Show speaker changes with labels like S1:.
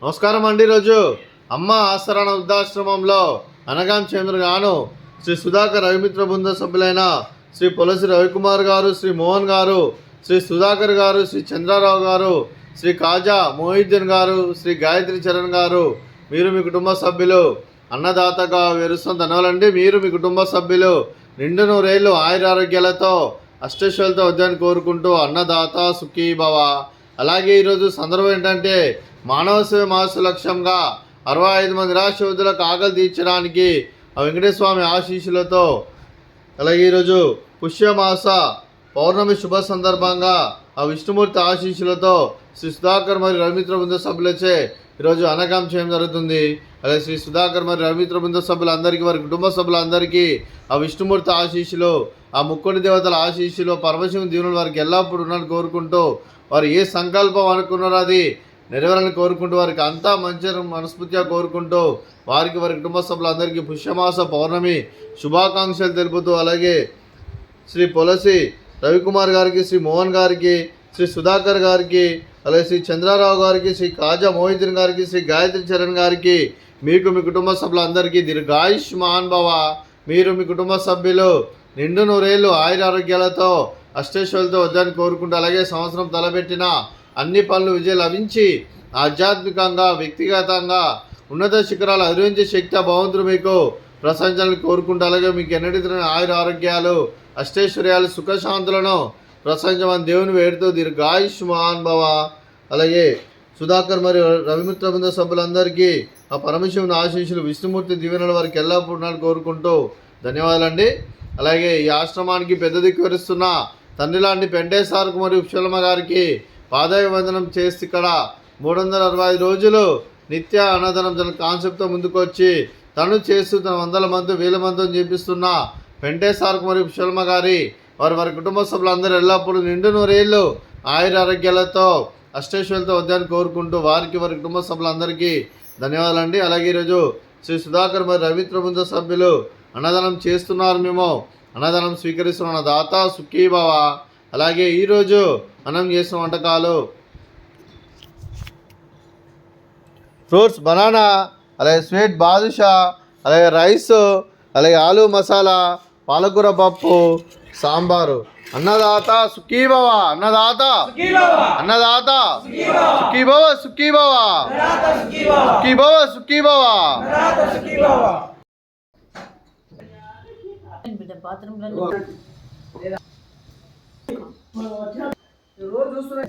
S1: నమస్కారం అండి. ఈరోజు అమ్మ ఆసరణ వృద్ధాశ్రమంలో అనగాం చంద్రగాను శ్రీ సుధాకర్ రవిమిత్ర బృంద సభ్యులైన శ్రీ పొలసి రవికుమార్ గారు, శ్రీ మోహన్ గారు, శ్రీ సుధాకర్ గారు, శ్రీ చంద్రారావు గారు, శ్రీ కాజా మొహిద్దీన్ గారు, శ్రీ గాయత్రి చరణ్ గారు, మీరు మీ కుటుంబ సభ్యులు అన్నదాతగా విరుస్తున్న ధనవాలండి. మీరు మీ కుటుంబ సభ్యులు నిండు నూరేళ్ళు ఆయురారోగ్యాలతో అష్టైశ్వర్యాలతో వద్దని కోరుకుంటూ అన్నదాత సుఖీ భవ. అలాగే ఈరోజు సందర్భం ఏంటంటే మానవ సేవ మాస లక్ష్యంగా 65 మంది నిరాశ్రయులకు ఆకలి తీర్చడానికి ఆ వెంకటేశ్వర స్వామి ఆశీస్సులతో, అలాగే ఈరోజు పుష్యమాస పౌర్ణమి శుభ సందర్భంగా ఆ విష్ణుమూర్తి ఆశీస్సులతో శ్రీ సుధాకర్ మరియు రవిమిత్ర బృంద సభ్యులచే ఈరోజు అనగాం చేయడం జరుగుతుంది. అలాగే శ్రీ సుధాకర్ మరియు రవిమిత్ర బృంద సభ్యులందరికీ, వారి కుటుంబ సభ్యులందరికీ ఆ విష్ణుమూర్తి ఆశీస్సులు, ఆ ముక్కోటి దేవతల ఆశీస్సులు, పరమశివుని దీవులు వారికి ఎల్లప్పుడూ ఉన్నారని కోరుకుంటూ, వారు ఏ సంకల్పం అనుకున్నారో అది నెరవేరాలని కోరుకుంటూ, వారికి అంతా మంచి మనస్ఫూర్తిగా కోరుకుంటూ, వారి కుటుంబ సభ్యులందరికీ పుష్యమాస పౌర్ణమి శుభాకాంక్షలు తెలుపుతూ, అలాగే శ్రీ పొలసి రవికుమార్ గారికి, శ్రీ మోహన్ గారికి, శ్రీ సుధాకర్ గారికి, అలాగే శ్రీ చంద్రారావు గారికి, శ్రీ కాజా మొహిద్దీన్ గారికి, శ్రీ గాయత్రి చరణ్ గారికి, మీకు మీ కుటుంబ సభ్యులందరికీ దీర్ఘాయుష్మాన్ భవ. మీరు మీ కుటుంబ సభ్యులు నిండు నూరేళ్ళు ఆయురారోగ్యాలతో అష్టైశ్వర్యాలతో వద్దని కోరుకుంటూ, అలాగే సంవత్సరం తలపెట్టిన అన్ని పనులు విజయం లభించి ఆధ్యాత్మికంగా, వ్యక్తిగతంగా ఉన్నత శిఖరాలు అధిరోహించే శక్తి భగవంతుడు మీకు ప్రశంసలను కోరుకుంటూ, అలాగే మీకు ఎన్నటి ఆయుర ఆరోగ్యాలు, అష్టైశ్వర్యాలు, సుఖశాంతులను ప్రశంసమని దేవుని వేడుతూ దీర్ఘాయుష్మాన్ భవ. అలాగే సుధాకర్ మరియు రవిమిత్ర బృంద సభ్యులందరికీ ఆ పరమశివుని ఆశీస్సులు, విష్ణుమూర్తి దీవెనలు వారికి ఎల్లప్పుడూ కోరుకుంటూ ధన్యవాదాలండి. అలాగే ఈ ఆశ్రమానికి పెద్ద దిక్కు వరిస్తున్న తండ్రి లాంటి పెంటేశ్వర్కు మరియు పుష్పలమ్మ గారికి పాదాభివందనం చేసి ఇక్కడ 365 రోజులు నిత్య అన్నదానం జన కాన్సెప్ట్తో ముందుకు వచ్చి తను చేస్తూ తన 100 మంది 1000 మందితో చేపిస్తున్న పెంటేశ్వర్కు మరియు పుష్పలమ్మ గారి వారి కుటుంబ సభ్యులందరూ ఎల్లప్పుడూ నిండు నూరేళ్ళు ఆయుర ఆరోగ్యాలతో అష్టైశ్వర్యాలతో వద్దని కోరుకుంటూ, వారి కుటుంబ సభ్యులందరికీ ధన్యవాదాలండి. అలాగే ఈరోజు శ్రీ సుధాకర్ మరియు రవిమిత్ర బృంద సభ్యులు అన్నదానం చేస్తున్నారు. మేము అన్నదానం స్వీకరిస్తున్న దాత సుఖీ భవ. అలాగే ఈరోజు మనం చేసిన వంటకాలు ఫ్రూట్స్ బనానా, అలాగే స్వీట్ బాదుషా, అలాగే రైస్, అలాగే ఆలు మసాలా, పాలకూర పప్పు, సాంబారు. అన్నదాత సుఖీ భవ, అన్నదాత అన్నదాత సుఖీ భవ, సుఖీ భవ, సుఖీ భవ, సుఖీ భవ.
S2: రోజు చూస్తున్నా